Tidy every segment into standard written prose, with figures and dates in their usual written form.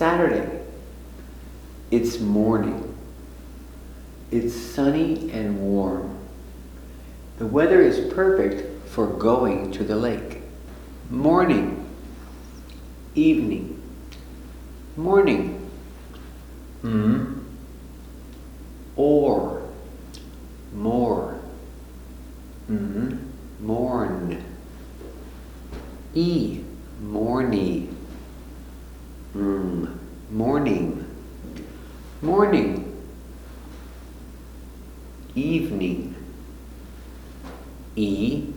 Saturday. It's morning. It's sunny and warm. The weather is perfect for going to the lake. Morning. Evening. Morning. Or. More. Morn. Morny. Morning. Morning. Evening. Eve.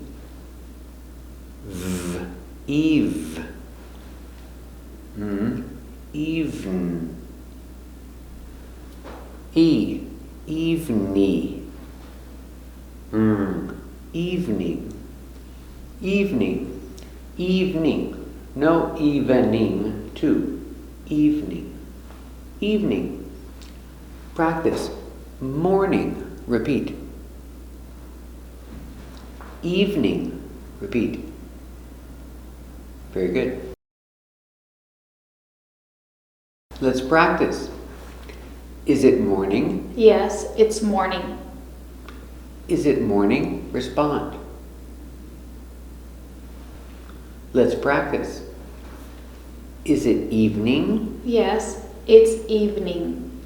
Eve. Even. Evening. Evening. Evening. Evening. No evening, too. Evening. Evening. Practice. Morning. Repeat. Evening. Repeat. Very good. Let's practice. Is it morning? Yes, it's morning. Is it morning? Respond. Let's practice. Is it evening? Yes, it's evening.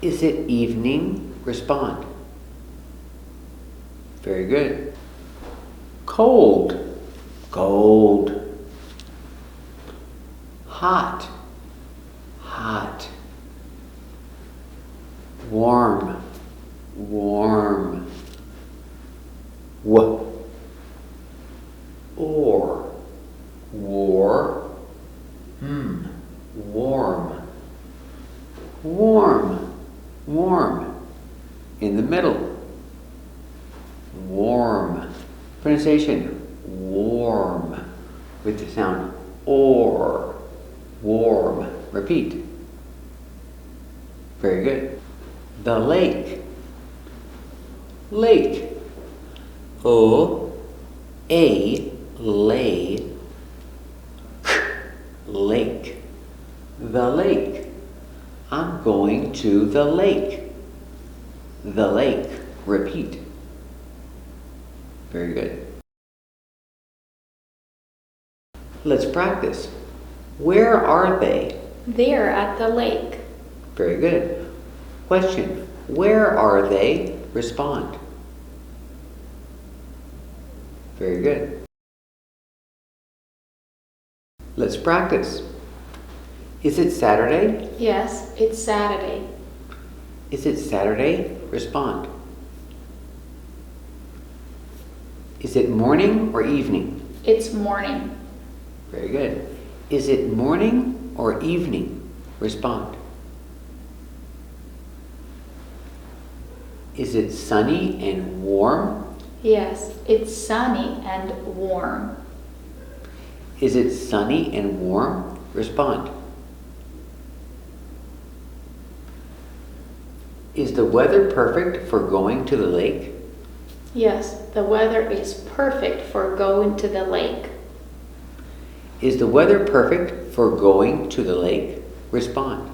Is it evening? Respond. Very good. Cold. Cold. Hot. Hot. Warm. Warm. Or. War. Warm. Warm. Warm. In the middle. Warm. Pronunciation. Warm. With the sound or. Warm. Repeat. Very good. The lake. Lake. Lay. Lake. The lake. I'm going to the lake. The lake. Repeat. Very good. Let's practice. Where are they? They're at the lake. Very good. Question. Where are they? Respond. Very good. Let's practice. Is it Saturday? Yes, it's Saturday. Is it Saturday? Respond. Is it morning or evening? It's morning. Very good. Is it morning or evening? Respond. Is it sunny and warm? Yes, it's sunny and warm. Is it sunny and warm? Respond. Is the weather perfect for going to the lake? Yes, the weather is perfect for going to the lake. Is the weather perfect for going to the lake? Respond.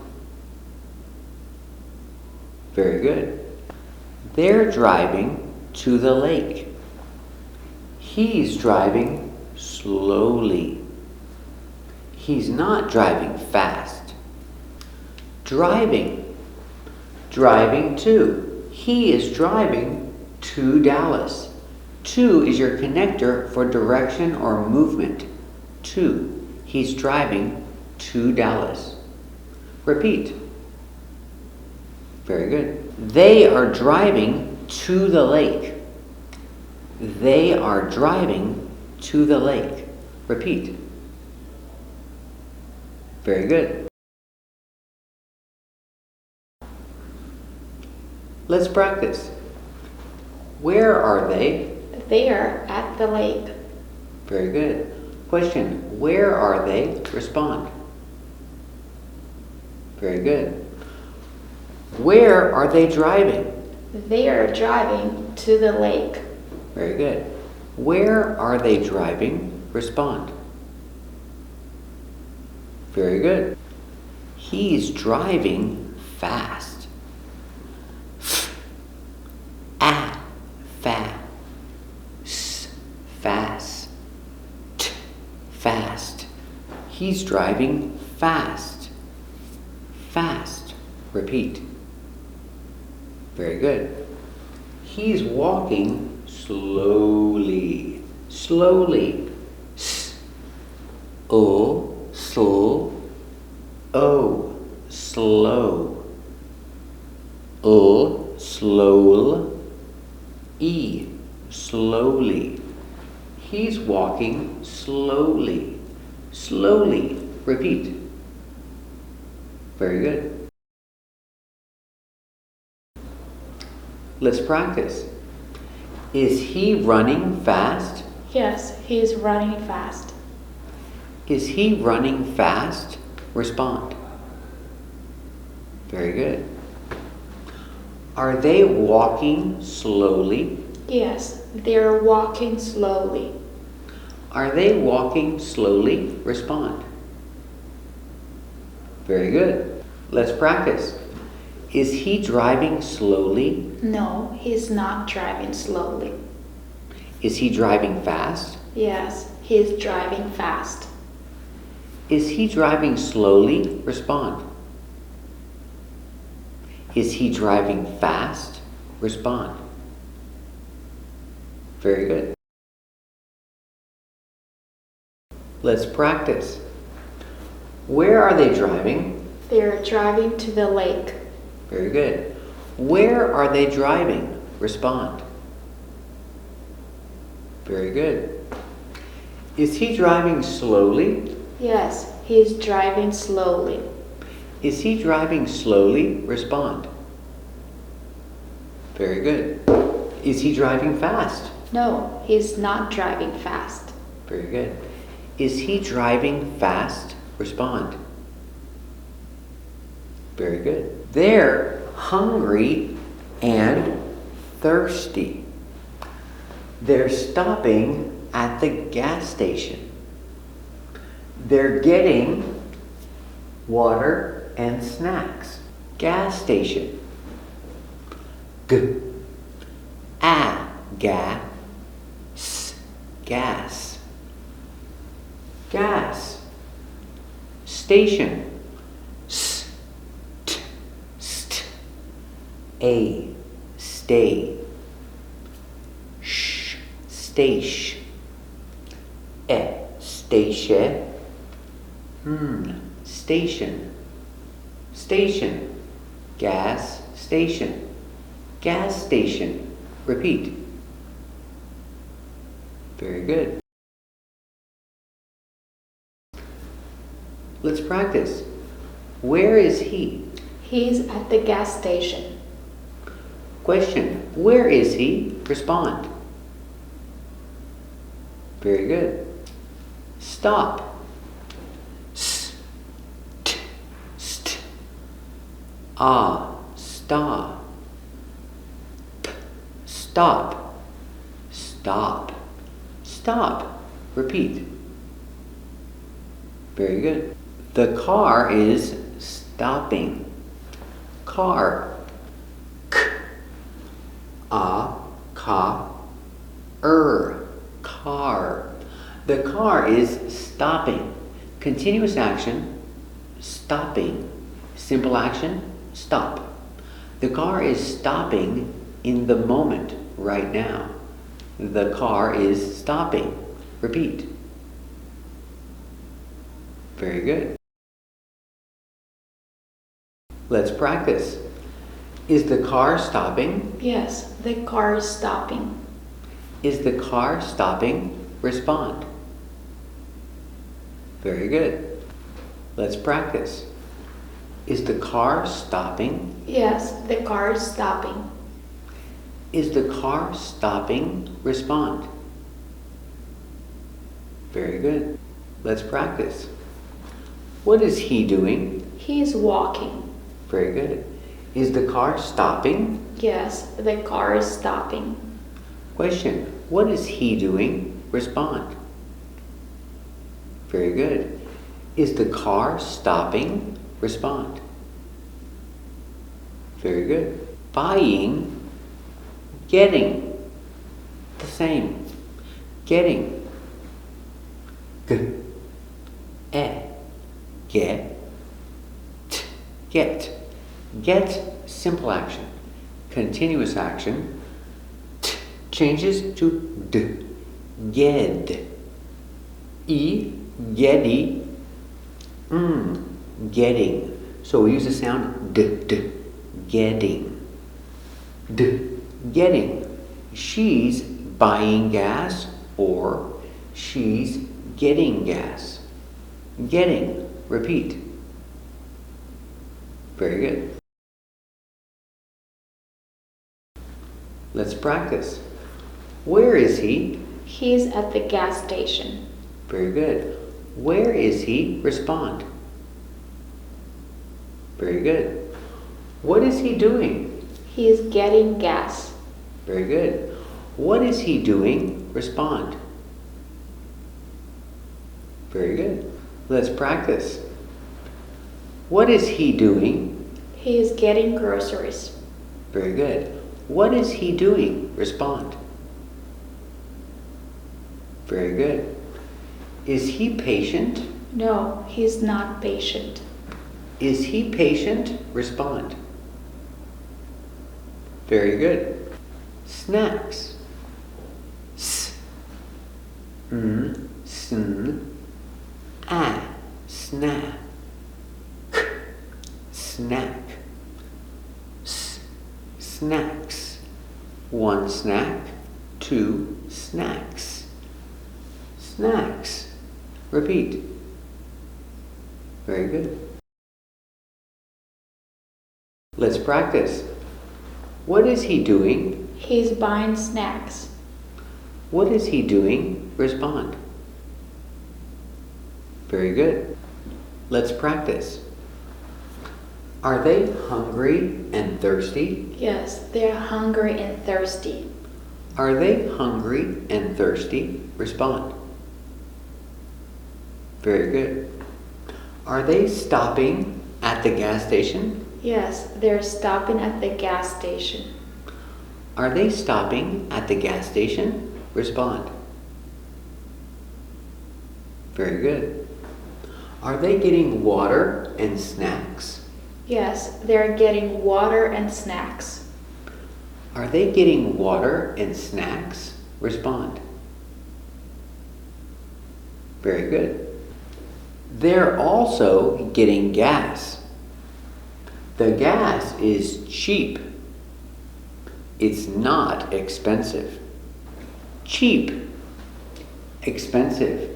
Very good. They're driving to the lake. He's driving slowly. He's not driving fast. Driving. Driving to. He is driving to Dallas. To is your connector for direction or movement. To. He's driving to Dallas. Repeat. Very good. They are driving to the lake. They are driving to the lake. Repeat. Very good. Let's practice. Where are they? They're at the lake. Very good. Question. Where are they? Respond. Very good. Where are they driving? They are driving to the lake. Very good. Where are they driving? Respond. Very good. He's driving fast. At, fat. S, fast. T, fast. He's driving fast. Fast. Repeat. Very good. He's walking slowly. Slowly. S, o, sl, o, slow. Slow, e, slowly. He's walking slowly. Slowly. Repeat. Very good. Let's practice. Is he running fast? Yes, he's running fast. Is he running fast? Respond. Very good. Are they walking slowly? Yes, they're walking slowly. Are they walking slowly? Respond. Very good. Let's practice. Is he driving slowly? No, he's not driving slowly. Is he driving fast? Yes, he's driving fast. Is he driving slowly? Respond. Is he driving fast? Respond. Very good. Let's practice. Where are they driving? They're driving to the lake. Very good. Where are they driving? Respond. Very good. Is he driving slowly? Yes, he's driving slowly. Is he driving slowly? Respond. Very good. Is he driving fast? No, he's not driving fast. Very good. Is he driving fast? Respond. Very good. They're hungry and thirsty. They're stopping at the gas station. They're getting water and snacks. Gas station. G. A. Ga. S. Gas. Gas. Station. S. T. St. A. Stay. Sh. Stash. E. Station. Station. Station. Gas station. Gas station. Repeat. Very good. Let's practice. Where is he? He's at the gas station. Question. Where is he? Respond. Very good. Stop. S. T. St. Ah. Stop. P. Stop. Stop. Stop. Repeat. Very good. The car is stopping. Car. K. A. Ka. Car. The car is stopping. Continuous action. Stopping. Simple action. Stop. The car is stopping in the moment right now. The car is stopping. Repeat. Very good. Let's practice. Is the car stopping? Yes, the car is stopping. Is the car stopping? Respond. Very good. Let's practice. Is the car stopping? Yes, the car is stopping. Is the car stopping? Respond. Very good. Let's practice. What is he doing? He's walking. Very good. Is the car stopping? Yes, the car is stopping. Question. What is he doing? Respond. Very good. Is the car stopping? Respond. Very good. Buying, getting. The same. Getting. G, e, get, t, get. Get, simple action. Continuous action, t changes to d. Ged. E, geddy. Getting. So we use the sound d. Getting. D, getting. She's buying gas or she's getting gas. Getting. Repeat. Very good. Let's practice. Where is he? He's at the gas station. Very good. Where is he? Respond. Very good. What is he doing? He is getting gas. Very good. What is he doing? Respond. Very good. Let's practice. What is he doing? He is getting groceries. Very good. What is he doing? Respond. Very good. Is he patient? No, he's not patient. Is he patient? Respond. Very good. Snacks. S, n, sn, a, snack. K, snack. S, snacks. 1 snack, 2 snacks. Snacks. Repeat. Very good. Let's practice. What is he doing? He's buying snacks. What is he doing? Respond. Very good. Let's practice. Are they hungry and thirsty? Yes, they're hungry and thirsty. Are they hungry and thirsty? Respond. Very good. Are they stopping at the gas station? Yes, they're stopping at the gas station. Are they stopping at the gas station? Respond. Very good. Are they getting water and snacks? Yes, they're getting water and snacks. Are they getting water and snacks? Respond. Very good. They're also getting gas. The gas is cheap. It's not expensive. Cheap. Expensive.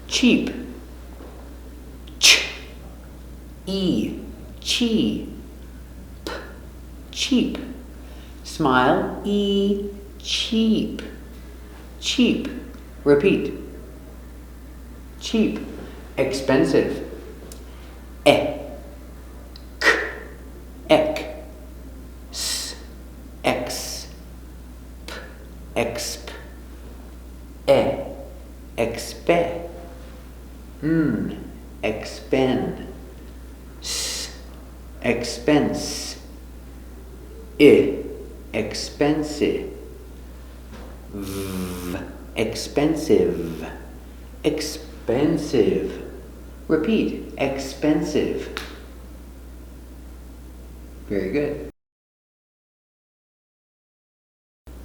Cheap. Ch. E. Chi. P. Cheap. Smile. E. Cheap. Cheap. Repeat. Cheap. Expensive. E. K. Ek. S. X. P. Exp. E. Expe. Expend. S. Expense. I. Expensive. V. Expensive. Expensive. Repeat. Expensive. Very good.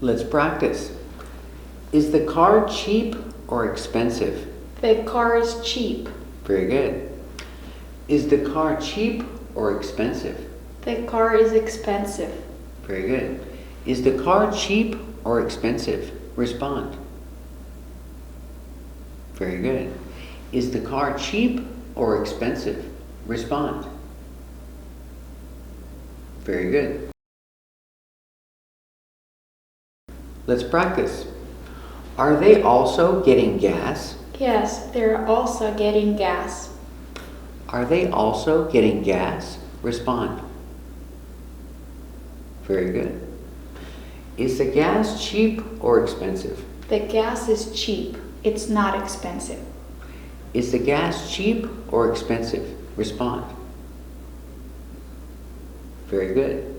Let's practice. Is the car cheap or expensive? The car is cheap. Very good. Is the car cheap or expensive? The car is expensive. Very good. Is the car cheap or expensive? Respond. Very good. Is the car cheap or expensive? Respond. Very good. Let's practice. Are they also getting gas? Yes, they're also getting gas. Are they also getting gas? Respond. Very good. Is the gas cheap or expensive? The gas is cheap. It's not expensive. Is the gas cheap or expensive? Respond. Very good.